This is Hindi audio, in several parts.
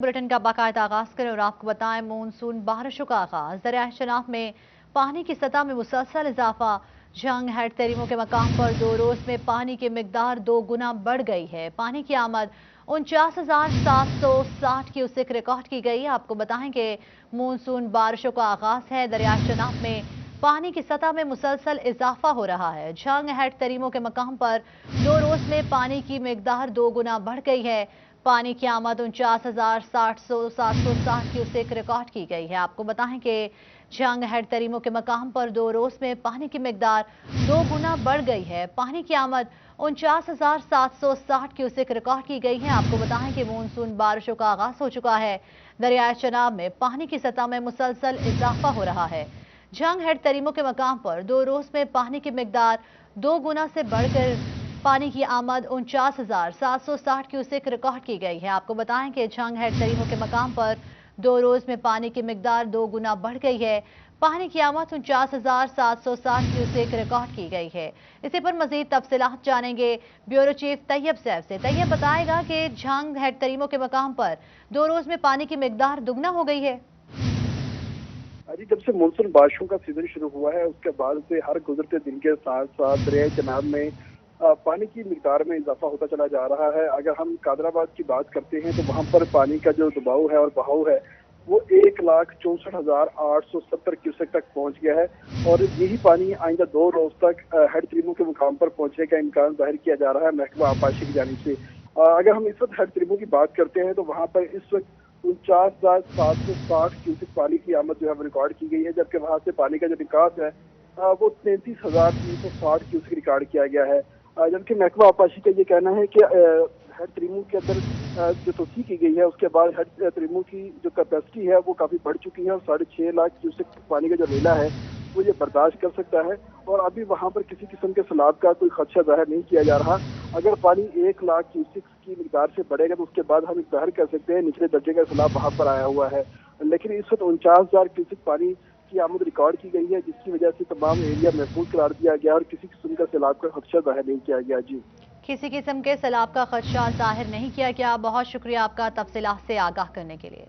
बुलेटिन का बाकायदा आगाज करें और आपको बताएं मानसून बारिशों का आगाज। दरिया शनाब में पानी की सतह में मुसलसल इजाफा। जंग हेड तरीमों के मकाम पर 2 रोज में पानी की मिकदार 2 गुना बढ़ गई है। पानी की आमद 49,760 क्यूसेक रिकॉर्ड की गई। आपको बताएं कि मानसून बारिशों का आगाज है। दरिया शनाब में पानी की सतह में मुसलसल इजाफा हो रहा है। जंग हेड तरीमों के मकाम पर 2 रोज में पानी की मिकदार 2 गुना बढ़ गई है। पानी की आमद 49,760 क्यूसेक रिकॉर्ड की गई है। आपको बताएं कि जंग हेड तरीमों के मकाम पर 2 रोज में पानी की मिकदार 2 गुना बढ़ गई है। पानी की आमद 49,760 क्यूसेक रिकॉर्ड की गई है। आपको बताएं कि मानसून बारिशों का आगाज हो चुका है। दरियाए चनाब में पानी की सतह में मुसलसल इजाफा हो रहा है। जंग हेड तरीमों के मकाम पर 2 रोज में पानी की मिकदार 2 गुना से बढ़कर पानी की आमद 49,760 क्यूसेक रिकॉर्ड की गई है। आपको बताएं कि जंग हेड तरीमों के मकाम पर 2 रोज में पानी की मिकदार 2 गुना बढ़ गई है। पानी की आमद 49,760 क्यूसेक रिकॉर्ड की गई है। इसी पर मजीद तफसीलात जानेंगे ब्यूरो चीफ तैयब सैफ से। तैयब बताएगा कि जंग हेड तरीमों के मकाम पर 2 रोज में पानी की मिकदार दुगना हो गई है। जी, जब से मानसून बारिशों का सीजन शुरू हुआ है उसके बाद से हर गुजरते दिन के साथ साथ दरियाई चनाब में पानी की मिकदार में इजाफा होता चला जा रहा है। अगर हम कादराबाद की बात करते हैं तो वहां पर पानी का जो दबाव है और बहाव है वो 1,64,870 क्यूसेक तक पहुंच गया है और यही पानी आइंदा 2 रोज तक हेड तरीमों के मुकाम पर पहुंचने का इम्कान जाहिर किया जा रहा है महकमा आबपाशी की जानिब से। अगर हम इस वक्त हेड तरीमों की बात करते हैं तो वहां पर इस वक्त 49,760 क्यूसेक पानी की आमद जो है वो रिकॉर्ड की गई है, जबकि वहां से पानी का जो निकास है वो 33,360 क्यूसेक रिकॉर्ड किया गया है। जबकि महकमा आबपाशी का ये कहना है कि हेड तरीमों के अंदर जो तोसी की गई है उसके बाद हेड तरीमों की जो कैपेसिटी है वो काफी बढ़ चुकी है और 6.5 लाख क्यूसेक पानी का जो लेला है वो ये बर्दाश्त कर सकता है और अभी वहां पर किसी किस्म के सैलाब का कोई खदशा जाहिर नहीं किया जा रहा। अगर पानी 1 लाख क्यूसेक की मिकदार से बढ़ेगा तो उसके बाद हम जाहिर कर सकते हैं निचले दर्जे का सैलाब वहां पर आया हुआ है, लेकिन इस वक्त 49,000 क्यूसेक पानी की आमद रिकॉर्ड की गई है जिसकी वजह से तमाम एरिया महफूज करार दिया गया और किसी किस्म का सैलाब का खदशा जाहिर नहीं किया गया। जी, किसी किस्म के सैलाब का खदशा जाहिर नहीं किया गया। बहुत शुक्रिया आपका तफसीलात से आगाह करने के लिए।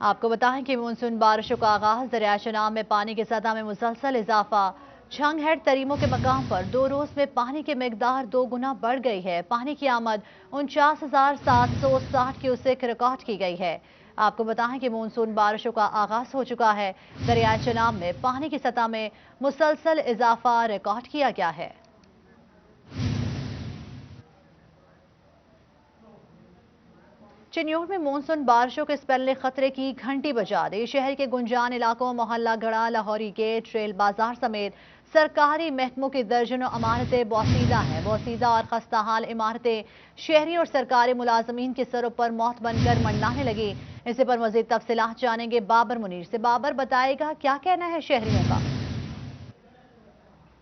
आपको बताएं कि मानसून बारिशों का आगाज। दरिया चनाब में पानी की सतह में मुसलसल इजाफा। जंग हेड तरीमों के मकाम पर 2 रोज में पानी की मिकदार 2 गुना बढ़ गई है। पानी की आमद 49,760 क्यूसेक रिकॉर्ड की गई है। आपको बताएं कि मानसून बारिशों का आगाज हो चुका है। दरिया चनाब में पानी की सतह में मुसलसल इजाफा रिकॉर्ड किया गया है। चिन्योर में मानसून बारिशों के स्पेल खतरे की घंटी बजा दी। शहर के गुंजान इलाकों मोहल्ला गड़ा, लाहौरी गेट, रेल बाजार समेत सरकारी महकमों की दर्जनों इमारतें बोसीदा हैं। बोसीदा और खस्ता हाल इमारतें शहरी और सरकारी मुलाजमीन के सरों पर मौत बनकर मंडलाने लगी। इसी पर मजीद तफसीलात जानेंगे बाबर मुनीर से। बाबर बताएगा क्या कहना है शहरियों का।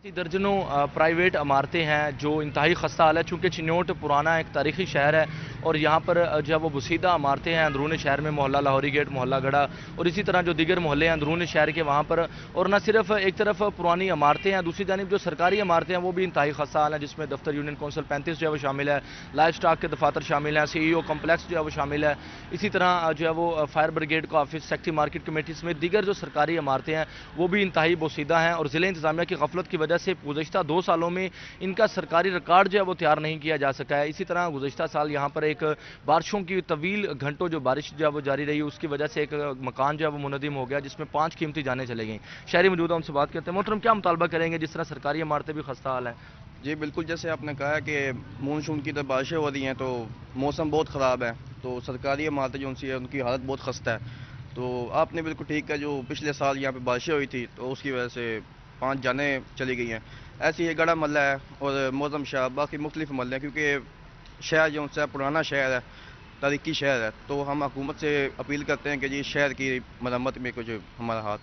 दर्जनों प्राइवेट इमारतें हैं जो इंतहाई खस्ता हाल है, चूँकि चिन्योट पुराना एक तारीखी शहर है और यहाँ पर जो है वो बुसीदा इमारतें हैं अंदरून शहर में, मोहल्ला लाहौरी गेट, मोहल्ला गड़ा और इसी तरह जो दीगर मोहल्ले हैं अंदरून शहर के वहाँ पर। और न सिर्फ एक तरफ पुरानी इमारतें हैं, दूसरी जानिब जो सरकारी इमारतें हैं वो भी इंतहाई खस्ता हाल हैं, जिसमें दफ्तर यूनियन कौंसिल 35 जो है वो शामिल है, लाइफ स्टॉक के दफातर शामिल हैं, CEO कम्प्लेक्स जो है वो शामिल है, इसी तरह जो है वो फायर ब्रिगेड का ऑफिस, सेक्टरी मार्केट कमेटी समेत दीगर जो सरकारी इमारतें हैं वो भी इंतहाई बोसीदा हैं। और ज़िले इंतजामिया की गफलत की वजह से गुज़श्ता 2 सालों में इनका सरकारी रिकॉर्ड जो है वो तैयार नहीं किया जा सका है। इसी तरह गुज़श्ता साल यहाँ पर एक बारिशों की तवील घंटों जो बारिश जो है वो जारी रही, उसकी वजह से एक मकान जो है वो मुनदिम हो गया जिसमें 5 कीमती जानें चले गई। शहरी मौजूद है, उनसे बात करते हैं। मोहतरम, क्या मुतालबा करेंगे जिस तरह सरकारी इमारतें भी खस्ता हाल है? जी बिल्कुल, जैसे आपने कहा है कि मानसून की जब बारिशें हो रही हैं तो मौसम बहुत ख़राब है, तो सरकारी इमारतें जो उनसी है उनकी हालत बहुत खस्ता है। तो आपने बिल्कुल ठीक है, जो पिछले साल यहाँ पे बारिशें हुई थी तो उसकी वजह से 5 जानें चली गई हैं। ऐसे ही गड़ा मल्ला है और मौजम शाह, बाकी मुख्तलिफ मल्ले हैं, क्योंकि शहर जो उनसे पुराना शहर है, तारीखी शहर है, तो हम हुकूमत से अपील करते हैं कि जी शहर की मरम्मत में कुछ हमारा हाथ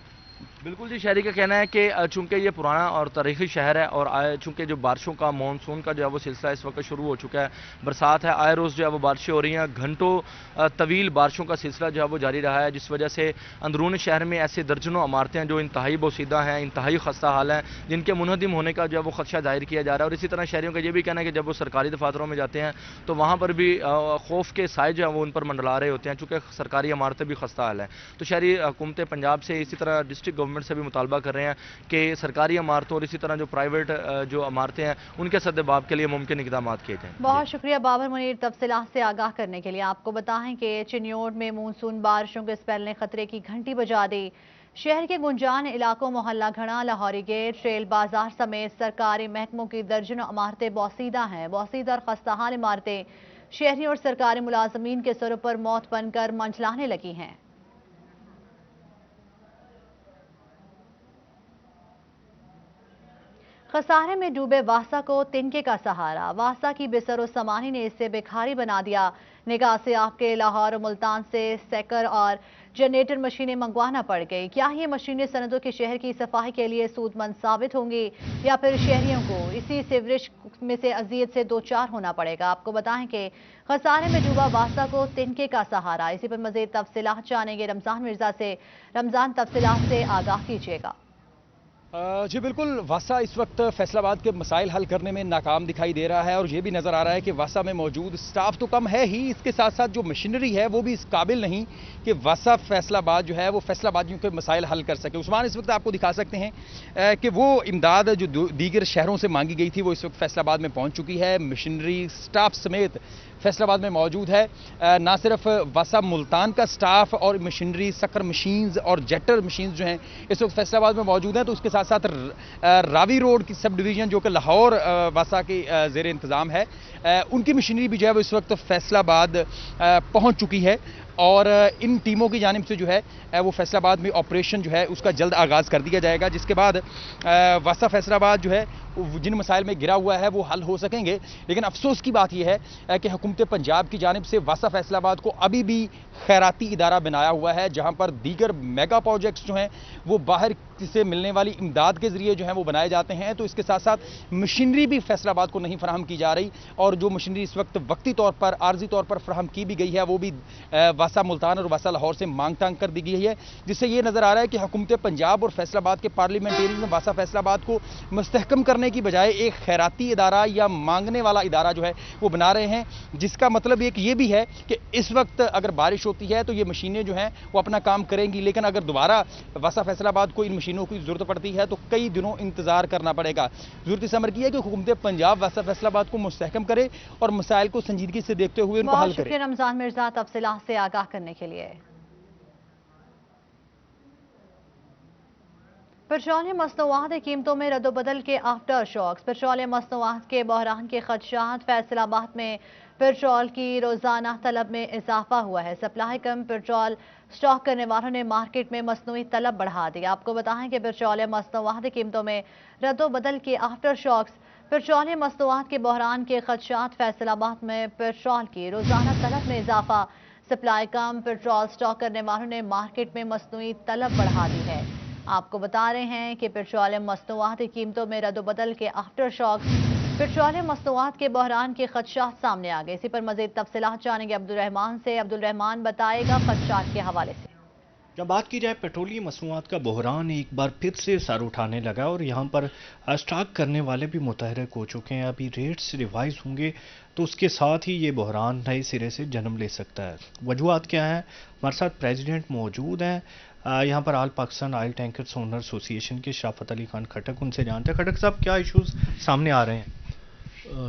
बिल्कुल जी, शहरी का कहना है कि चूंकि ये पुराना और तारीखी शहर है और चूंकि जो बारिशों का मानसून का जो है वो सिलसिला इस वक्त शुरू हो चुका है, बरसात है, आए रोज़ जो है वो बारिशें हो रही हैं, घंटों तवील बारिशों का सिलसिला जो है वो जारी रहा है, जिस वजह से अंदरून शहर में ऐसे दर्जनों इमारतें हैं जो इंतहाई बोसीदा हैं, इंतहाई खस्ता हाल हैं, जिनके मुनहदिम होने का जो है वो खदशा जाहिर किया जा रहा है। और इसी तरह शहरियों का ये भी कहना है कि जब वो सरकारी दफातरों में जाते हैं तो वहाँ पर भी खौफ के साए जो है वो उन पर मंडला रहे होते हैं, चूँकि सरकारी इमारतें भी खस्ता हाल हैं। तो शहरी हुकूमत पंजाब से, इसी तरह डिस्ट्रिक्ट गवर्नमेंट से भी मुतालबा कर रहे हैं कि सरकारी इमारतों और इसी तरह जो प्राइवेट जो इमारतें हैं उनके सद्देबाब के लिए मुमकिन इक़दाम किए जाएँ। बहुत शुक्रिया बाबर मुनीर तफसीलात से आगाह करने के लिए। आपको बताएं कि चिन्योट में मानसून बारिशों के स्पेल ने खतरे की घंटी बजा दी। शहर के गुंजान इलाकों मोहल्ला घड़ा, लाहौरी गेट, रेल बाजार समेत सरकारी महकमों की दर्जनों इमारतें बोसीदा हैं। बोसीदा और खस्ताहाल इमारतें शहरियों और सरकारी मुलाजमीन के सरों पर मौत बनकर मंझलाने लगी हैं। खसारे में डूबे वासा को तिनके का सहारा। वासा की बेसरो समानी ने इसे बेखारी बना दिया। निगाह से आपके लाहौर और मुल्तान से सेकर और जनरेटर मशीनें मंगवाना पड़ गई। क्या ये मशीनें सनदों के शहर की सफाई के लिए सूदमंद साबित होंगी या फिर शहरियों को इसी सीवरेज में से अजियत से दो चार होना पड़ेगा? आपको बताएं कि खसारे में डूबा वासा को तिनके का सहारा। इसी पर मजीद तफसीलात जानेंगे रमजान मिर्जा से। रमजान, तफसीलात से आगाह कीजिएगा। जी बिल्कुल, वासा इस वक्त फैसलाबाद के मसाइल हल करने में नाकाम दिखाई दे रहा है और ये भी नज़र आ रहा है कि वासा में मौजूद स्टाफ तो कम है ही, इसके साथ साथ जो मशीनरी है वो भी इस काबिल नहीं कि वासा फैसलाबाद जो है वो फैसलाबादियों के मसाइल हल कर सके। उस्मान, इस वक्त आपको दिखा सकते हैं कि वो इमदाद जो दीगर शहरों से मांगी गई थी वो इस वक्त फैसलाबाद में पहुँच चुकी है। मशीनरी स्टाफ समेत फैसलाबाद में मौजूद है। ना सिर्फ वासा मुल्तान का स्टाफ और मशीनरी, सकर मशीन्स और जेटर मशीन्स जो हैं इस वक्त फैसलाबाद में मौजूद हैं, तो उसके साथ साथ रावी रोड की सब डिवीज़न जो कि लाहौर वासा के ज़ेर इंतज़ाम है, उनकी मशीनरी भी जो है वो इस वक्त फैसलाबाद पहुँच चुकी है। और इन टीमों की जानिब से जो है वो फैसलाबाद में ऑपरेशन जो है उसका जल्द आगाज़ कर दिया जाएगा, जिसके बाद वासा फैसलाबाद जो है जिन मसाइल में गिरा हुआ है वो हल हो सकेंगे। लेकिन अफसोस की बात यह है कि हुकूमत पंजाब की जानिब से वासा फैसलाबाद को अभी भी खैराती इदारा बनाया हुआ है, जहाँ पर दीगर मेगा प्रोजेक्ट्स जो हैं वो बाहर से मिलने वाली इमदाद के ज़रिए जो है वो बनाए जाते हैं। तो इसके साथ साथ मशीनरी भी फैसलाबाद को नहीं फराहम की जा रही, और जो मशीनरी इस वक्त वक्ती तौर पर, आर्जी तौर पर फराहम की भी गई है वो भी वासा मुल्तान और वासा लाहौर से मांग तांग कर दी गई है, जिससे ये नज़र आ रहा है कि हुकूमत पंजाब और फैसलाबाद के पार्लियामेंटेरियन वासा फैसलाबाद को मुस्तहकम करने की बजाय एक खैराती इदारा या मांगने वाला इदारा जो है वो बना रहे हैं, जिसका मतलब एक ये भी है कि इस वक्त अगर बारिश होती है तो ये मशीनें जो हैं वो अपना काम करेंगी, लेकिन अगर दोबारा वासा फैसलाबाद को इन मशीनों की जरूरत पड़ती है तो कई दिनों इंतजार करना पड़ेगा। जरूरत इस अमर की है कि हुकूमत पंजाब वासा फैसलाबाद को मुस्तहकम करे और मसाइल को संजीदगी से देखते हुए उनको हल करे। रमजान मिर्जा तफसीलात से आगाह करने के लिए। पेट्रोलियम मसनूआत की कीमतों में रद्दोबदल के आफ्टर शॉक्स। पेट्रोलियम मसनूआत के बहरान के खदशात। फैसलाबाद में पेट्रोल की रोजाना तलब में इजाफा हुआ है। सप्लाई कम, पेट्रोल स्टॉक करने वालों ने मार्केट में मसनूई तलब बढ़ा दी। आपको बताएं कि पेट्रोलियम मसनूआत की कीमतों में रद्दोबदल के आफ्टर शॉक्स। पेट्रोलियम मसनूआत के बहरान के खदशात। फैसलाबाद में पेट्रोल की रोजाना तलब में इजाफा, सप्लाई कम, पेट्रोल स्टॉक करने वालों ने मार्केट में मसनूई तलब बढ़ा दी है। आपको बता रहे हैं कि पेट्रोलियम मसनूआत की कीमतों में रद्दोबदल के आफ्टर शॉक्स। पेट्रोलियम मसनूआत के बहरान के खदशात सामने आ गए। इसी पर मजीद तफसीलात जानेंगे अब्दुल रहमान से। अब्दुल रहमान बताएगा खदशात के हवाले से। जब बात की जाए पेट्रोलियम मसनूआत का बहरान एक बार फिर से सर उठाने लगा और यहाँ पर स्टॉक करने वाले भी मुतहरक हो चुके हैं। अभी रेट्स रिवाइज होंगे तो उसके साथ ही ये बहरान नए सिरे से जन्म ले सकता है। वजूहत क्या है? हमारे साथ प्रेसिडेंट मौजूद हैं यहाँ पर, all Pakistan oil tankers owner association के शराफत अली खान खटक, उनसे जानते हैं। खटक साहब, क्या इश्यूज सामने आ रहे हैं?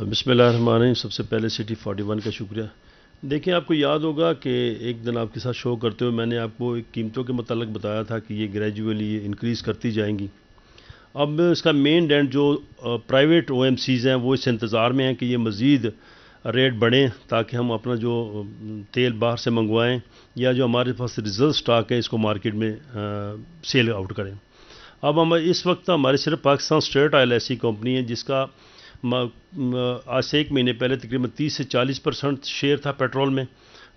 बिस्मिल्लाहिर्रहमानिर्रहीम। सबसे पहले सिटी 41 का शुक्रिया। देखिए, आपको याद होगा कि एक दिन आपके साथ शो करते हुए मैंने आपको एक कीमतों के मतलब बताया था कि ये ग्रेजुअली इंक्रीज़ करती जाएंगी। अब इसका मेन डेंट जो प्राइवेट OMCs हैं वो इस इंतज़ार में हैं कि ये मज़ीद रेट बढ़ें ताकि हम अपना जो तेल बाहर से मंगवाएं या जो हमारे पास रिजर्व स्टॉक है इसको मार्केट में सेल आउट करें। अब हम इस वक्त हमारे सिर्फ पाकिस्तान स्टेट ऑयल ऐसी कंपनी है जिसका आज से 1 महीने पहले तकरीबन 30 से 40% शेयर था पेट्रोल में,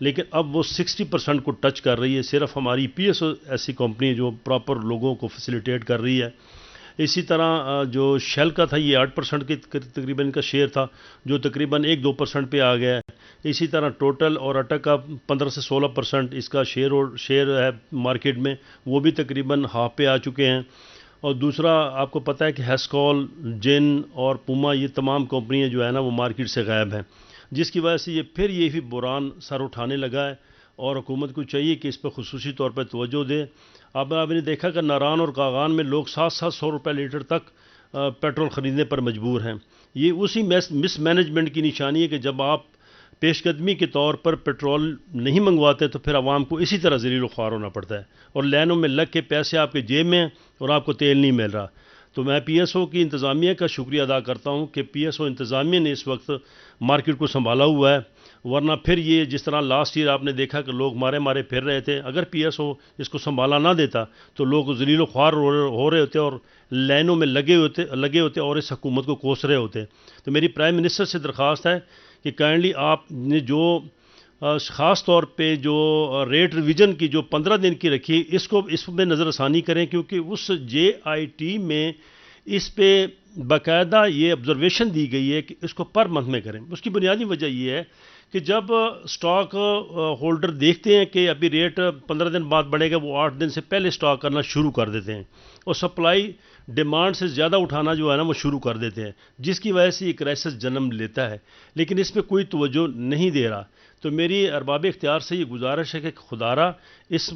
लेकिन अब वो 60% को टच कर रही है। सिर्फ हमारी PSO ऐसी कंपनी है जो प्रॉपर लोगों को फैसिलिटेट कर रही है। इसी तरह जो शेल का था ये 8% के तकरीबन का शेयर था, जो तकरीबन 1-2% पे आ गया है। इसी तरह टोटल और अटक का 15 से 16% इसका शेयर है मार्केट में, वो भी तकरीबन हाफ पे आ चुके हैं। और दूसरा आपको पता है कि हेस्कॉल, जिन और पुमा ये तमाम कंपनियां जो है ना वो मार्केट से गायब हैं, जिसकी वजह से ये भी बुरान सर उठाने लगा है और हुकूमत को चाहिए कि इस पर खुसूसी तौर पर तवज्जो दे। अब आपने देखा कि नारान और कागान में लोग 700 रुपये लीटर तक पेट्रोल ख़रीदने पर मजबूर हैं। ये उसी मिसमैनेजमेंट की निशानी है कि जब आप पेशकदमी के तौर पर पेट्रोल नहीं मंगवाते तो फिर आवाम को इसी तरह ज़लील ख्वार होना पड़ता है और लाइनों में लग के पैसे आपके जेब में और आपको तेल नहीं मिल रहा। तो मैं PSO की इंतज़ामिया का शुक्रिया अदा करता हूँ कि PSO इंतज़ामिया ने इस वक्त मार्केट को संभाला हुआ है, वरना फिर ये जिस तरह लास्ट ईयर आपने देखा कि लोग मारे फिर रहे थे, अगर PSO इसको संभाला ना देता तो लोग ज़लील ख्वार हो रहे होते और लाइनों में लगे होते और इस हुकूमत को कोस रहे होते। तो मेरी प्राइम मिनिस्टर से दरख्वास्त है कि काइंडली आपने जो ख़ास तौर पे जो रेट रिवीजन की जो 15 दिन की रखी इसमें नज़रसानी करें, क्योंकि उस JIT में इस पे बाकायदा ये ऑब्जर्वेशन दी गई है कि इसको पर मंथ में करें। उसकी बुनियादी वजह ये है कि जब स्टॉक होल्डर देखते हैं कि अभी रेट 15 दिन बाद बढ़ेगा, वो 8 दिन से पहले स्टॉक करना शुरू कर देते हैं और सप्लाई डिमांड से ज़्यादा उठाना जो है ना वो शुरू कर देते हैं, जिसकी वजह से ये क्राइसिस जन्म लेता है। लेकिन इस पर कोई तवज्जो नहीं दे रहा। तो मेरी अरबाब इख्तियार से ये गुजारिश है कि खुदारा इस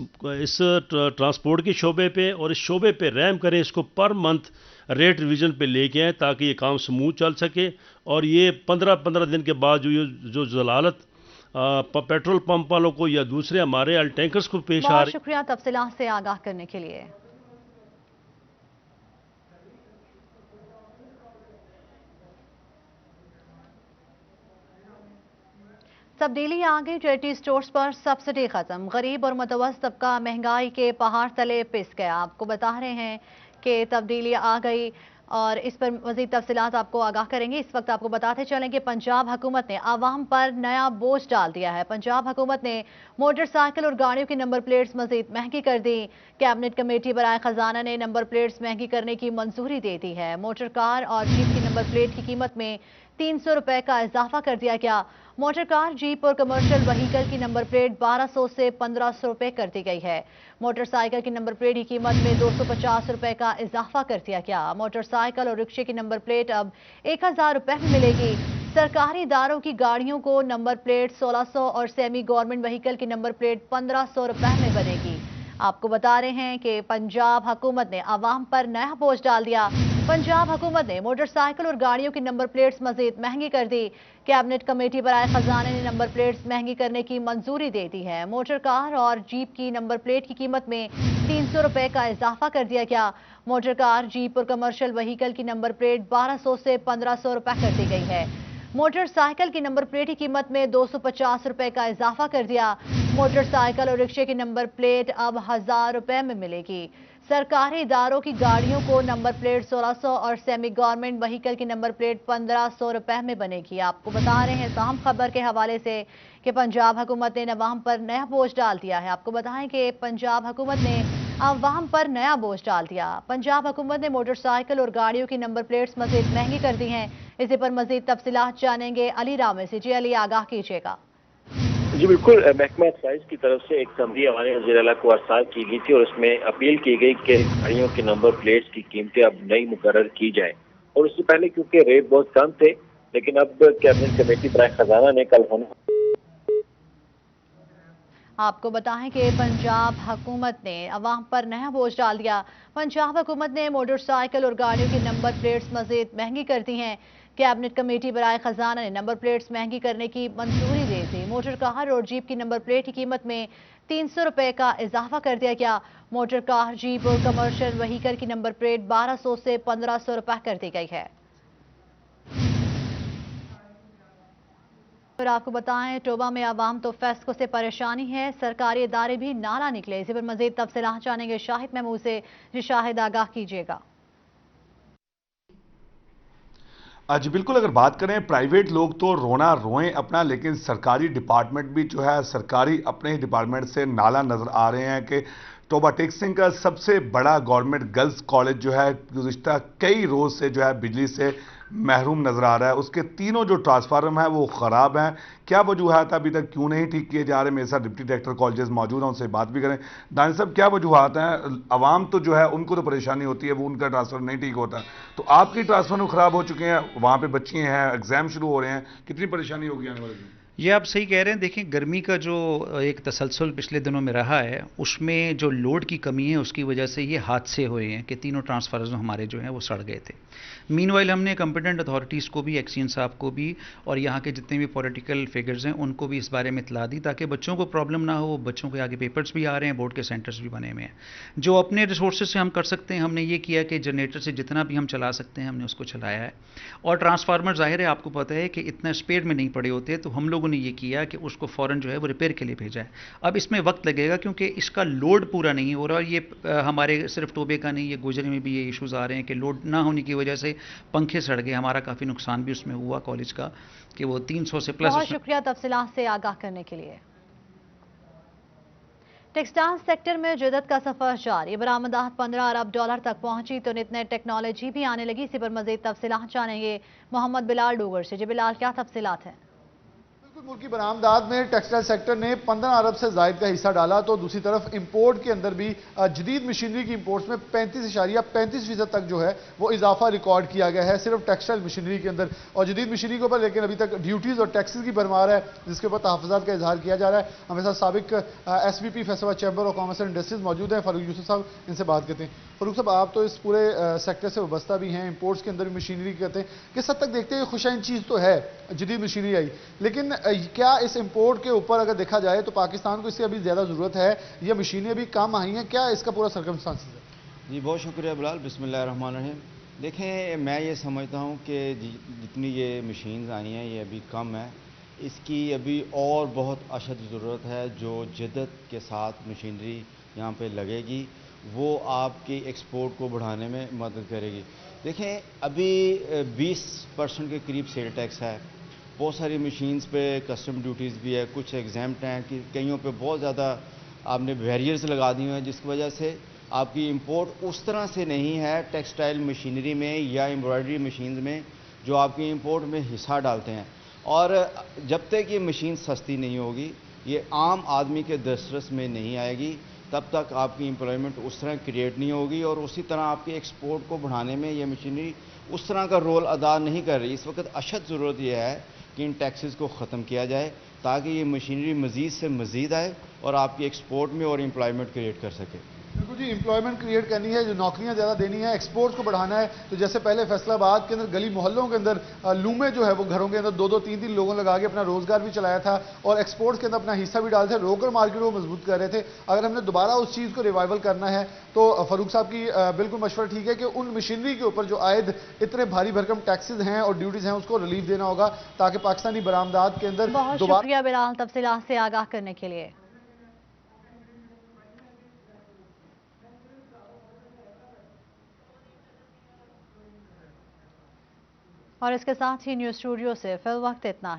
ट्रांसपोर्ट के शोबे पे और इस शोबे पे रहम करें, इसको पर मंथ रेट रिवीजन पे लेके आएँ ताकि ये काम स्मूथ चल सके और ये 15 दिन के बाद जो जलालत पेट्रोल पंप वालों को या दूसरे हमारे ऑयल टैंकर्स को पेश आ रही। शुक्रिया तफसीलात से आगाह करने के लिए। तब्दीली आ गई, चैरिटी स्टोर्स पर सब्सिडी खत्म, गरीब और मुतवस्सित तबका महंगाई के पहाड़ तले पिस गया। आपको बता रहे हैं कि तब्दीली आ गई और इस पर मज़ीद तफसीलात आपको आगाह करेंगे। इस वक्त आपको बताते चलें कि पंजाब हुकूमत ने आवाम पर नया बोझ डाल दिया है। पंजाब हुकूमत ने मोटरसाइकिल और गाड़ियों की नंबर प्लेट्स मज़ीद महंगी कर दी। कैबिनेट कमेटी बराए खजाना ने नंबर प्लेट्स महंगी करने की मंजूरी दे दी है। मोटर कार और जीप की नंबर प्लेट की कीमत में 300 रुपए का इजाफा कर दिया गया। मोटर कार, जीप और कमर्शियल व्हीकल की नंबर प्लेट 1200 से 1500 रुपए कर दी गई है। मोटरसाइकिल की नंबर प्लेट की कीमत में 250 रुपए का इजाफा कर दिया गया। मोटरसाइकिल और रिक्शे की नंबर प्लेट अब 1000 रुपए में मिलेगी। सरकारी इदारों की गाड़ियों को नंबर प्लेट 1600 और सेमी गवर्नमेंट व्हीकल की नंबर प्लेट 1500 रुपए में बनेगी। आपको बता रहे हैं कि पंजाब हुकूमत ने आवाम पर नया बोझ डाल दिया। पंजाब हुकूमत ने मोटरसाइकिल और गाड़ियों की नंबर प्लेट्स मजीद महंगी कर दी। कैबिनेट कमेटी बराए खजाने ने नंबर प्लेट्स महंगी करने की मंजूरी दे दी है। मोटर कार और जीप की नंबर प्लेट की कीमत में 300 रुपए का इजाफा कर दिया गया। मोटर कार, जीप और कमर्शियल व्हीकल की नंबर प्लेट 1200 से 1500 रुपए कर दी गई है। मोटरसाइकिल की नंबर प्लेट की कीमत में 250 रुपए का इजाफा कर दिया। मोटरसाइकिल और रिक्शे की नंबर प्लेट अब 1000 रुपए में मिलेगी। सरकारी इदारों की गाड़ियों को नंबर प्लेट 1600 और सेमी गवर्नमेंट व्हीकल की नंबर प्लेट 1500 रुपए में बनेगी। आपको बता रहे हैं अहम खबर के हवाले से कि पंजाब हुकूमत ने अवाम पर नया बोझ डाल दिया है। आपको बताएं कि पंजाब हुकूमत ने अवाम पर नया बोझ डाल दिया। पंजाब हुकूमत ने मोटरसाइकिल और गाड़ियों की नंबर प्लेट्स मजीद महंगी कर दी हैं। इसी पर मजीद तफसीलात जानेंगे अली रामे से। जी अली, आगाह कीजिएगा। जी बिल्कुल, महकमा एक्साइज की तरफ से एक समरी हमारे वज़ीर-ए-आला को अर्साल की गई थी और उसमें अपील की गई कि गाड़ियों की नंबर प्लेट्स की कीमतें अब नई मुकर्रर की जाए। और उससे पहले क्योंकि रेट बहुत कम थे, लेकिन अब कैबिनेट कमेटी बराए खजाना ने कल होने। आपको बताएं कि पंजाब हुकूमत ने अवाम पर नया बोझ डाल दिया। पंजाब हुकूमत ने मोटरसाइकिल और गाड़ियों की नंबर प्लेट्स मजीद महंगी कर दी हैं। कैबिनेट कमेटी बराए खजाना ने नंबर प्लेट्स महंगी करने की मंजूरी दे दी। मोटर कार और जीप की नंबर प्लेट की कीमत में 300 रुपए का इजाफा कर दिया गया। मोटर कार, जीप और कमर्शियल व्हीकल की नंबर प्लेट 1200 से 1500 रुपए कर दी गई है। फिर आपको बताएं, टोबा में आवाम तो फेस्को से परेशानी है, सरकारी इदारे भी नाला निकले। इसी पर मजीद तफसीलात जानेंगे शाहिद महमूद से। जी शाहिद, आगाह कीजिएगा। जी बिल्कुल, अगर बात करें प्राइवेट लोग तो रोना रोएं अपना, लेकिन सरकारी डिपार्टमेंट भी जो है सरकारी अपने ही डिपार्टमेंट से नाला नजर आ रहे हैं कि टोबा टेक सिंह का सबसे बड़ा गवर्नमेंट गर्ल्स कॉलेज जो है गुज़िश्ता कई रोज से जो है बिजली से महरूम नजर आ रहा है। उसके तीनों जो ट्रांसफार्मर हैं वो खराब हैं। क्या वजूहत अभी तक क्यों नहीं ठीक किए जा रहे? मेरे साथ डिप्टी डायरेक्टर कॉलेजेस मौजूद हैं, उनसे बात भी करें। दानिश साहब, क्या वजूहत हैं? आवाम तो जो है उनको तो परेशानी होती है, वो उनका ट्रांसफर नहीं ठीक होता, तो आपकी ट्रांसफर खराब हो चुके हैं, वहां पे बच्चे हैं, एग्जाम शुरू हो रहे हैं, कितनी परेशानी होगी आने वाले दिन? ये आप सही कह रहे हैं। देखिए, गर्मी का जो एक तसलसल पिछले दिनों में रहा है, उसमें जो लोड की कमी है उसकी वजह से ये हादसे हुए हैं कि तीनों ट्रांसफार्मर हमारे जो हैं वो सड़ गए थे। मीनवाइल हमने कंपिटेंट अथॉरिटीज़ को भी, एक्सीएन साहब को भी और यहाँ के जितने भी पॉलिटिकल फिगर्स हैं उनको भी इस बारे में इतला दी ताकि बच्चों को प्रॉब्लम ना हो। बच्चों के आगे पेपर्स भी आ रहे हैं, बोर्ड के सेंटर्स भी बने हुए हैं। जो अपने रिसोर्सेज से हम कर सकते हैं, हमने ये किया कि जनरेटर से जितना भी हम चला सकते हैं हमने उसको चलाया है। और ट्रांसफार्मर ज़ाहिर है आपको पता है कि इतना स्पेड में नहीं पड़े होते, तो हम लोगों ने ये किया कि उसको फ़ौरन जो है वो रिपेयर के लिए भेजा है। अब इसमें वक्त लगेगा क्योंकि इसका लोड पूरा नहीं हो रहा। और ये हमारे सिर्फ टोबे का नहीं, ये गुजरे में भी ये इश्यूज़ आ रहे हैं कि लोड ना होने की वजह से पंखे सड़ गए। हमारा काफ़ी नुकसान भी उसमें हुआ कॉलेज का कि वो 300 से प्लस। बहुत शुक्रिया तफसीलात से आगाह करने के लिए। टेक्सटाइल सेक्टर में जिद्दत का सफर जारी। बरामदात 15 अरब डॉलर तक पहुंची तो नित नई टेक्नोलॉजी भी आने लगी। इसी पर मजीद तफसीलात जानेंगे मोहम्मद बिलाल डोगर से। जी बिलाल, क्या तफसीलात हैं? मुल्क की बरामदात में टेक्सटाइल सेक्टर ने 15 अरब से जायद का हिस्सा डाला, तो दूसरी तरफ इंपोर्ट के अंदर भी जदीद मशीनरी की इंपोर्ट्स में 35.35% तक जो है वो इजाफा रिकॉर्ड किया गया है सिर्फ टेक्सटाइल मशीनरी के अंदर और जदीद मशीनरी के ऊपर। लेकिन अभी तक ड्यूटीज और टैक्सेस की भरमार है जिसके ऊपर तहफ़्फ़ुज़ात का इजहार किया जा रहा है। हमारे साथ साबिक SVP Faisalabad chamber of commerce and industries मौजूद हैं, फारूक यूसुफ साहब, इनसे बात करते हैं। फारूक साहब, आप तो इस पूरे सेक्टर से वाबस्ता भी हैं, इंपोर्ट्स के अंदर भी मशीनरी कहते हैं, किस हद तक देखते हैं खुशाइन चीज़ तो है जदीद मशीनरी आई, लेकिन क्या इस इंपोर्ट के ऊपर अगर देखा जाए तो पाकिस्तान को इससे अभी ज़्यादा ज़रूरत है या मशीनें भी कम आई हैं? क्या इसका पूरा सर्कमस्टांसेस है? जी बहुत शुक्रिया बिलाल, बिस्मिल्लाहिर्रहमानिर्रहीम। देखें, मैं ये समझता हूँ कि जितनी ये मशीन्स आई हैं ये अभी कम है, इसकी अभी और बहुत अशद ज़रूरत है। जो जिद्दत के साथ मशीनरी यहाँ पे लगेगी वो आपकी एक्सपोर्ट को बढ़ाने में मदद करेगी। देखें, अभी 20% के करीब सेल टैक्स है, बहुत सारी मशीन्स पे कस्टम ड्यूटीज़ भी है, कुछ एग्जाम्प्ट हैं कि कईयों पे बहुत ज़्यादा आपने बैरियर्स लगा दिए हैं जिसकी वजह से आपकी इंपोर्ट उस तरह से नहीं है टेक्सटाइल मशीनरी में या एम्ब्रॉयडरी मशीन्स में जो आपकी इंपोर्ट में हिस्सा डालते हैं। और जब तक ये मशीन सस्ती नहीं होगी, ये आम आदमी के दस्तरस में नहीं आएगी, तब तक आपकी एम्प्लॉयमेंट उस तरह क्रिएट नहीं होगी और उसी तरह आपकी एक्सपोर्ट को बढ़ाने में ये मशीनरी उस तरह का रोल अदा नहीं कर रही। इस वक्त अशद ज़रूरत यह है कि इन टैक्सेस को ख़त्म किया जाए ताकि ये मशीनरी मज़ीद से मज़ीद आए और आपकी एक्सपोर्ट में और एम्प्लॉयमेंट क्रिएट कर सके। बिल्कुल जी, एम्प्लॉयमेंट क्रिएट करनी है, जो नौकरियां ज़्यादा देनी है, एक्सपोर्ट्स को बढ़ाना है। तो जैसे पहले फैसलाबाद के अंदर गली मोहल्लों के अंदर लूमे जो है वो घरों के अंदर 2-2, 3-3 लोगों लगा के अपना रोजगार भी चलाया था और एक्सपोर्ट्स के अंदर अपना हिस्सा भी डालते थे, लोकल मार्केट को मजबूत कर रहे थे। अगर हमने दोबारा उस चीज़ को रिवाइवल करना है तो फारूक साहब की बिल्कुल मशवरा ठीक है कि उन मशीनरी के ऊपर जो आयद इतने भारी भरकम टैक्सेस हैं और ड्यूटीज़ हैं उसको रिलीफ देना होगा ताकि पाकिस्तानी बरामदात के अंदर। बहुत शुक्रिया बिलाल तफसीलात से आगाह करने के लिए। और इसके साथ ही न्यूज़ स्टूडियो से फिल वक्त इतना है।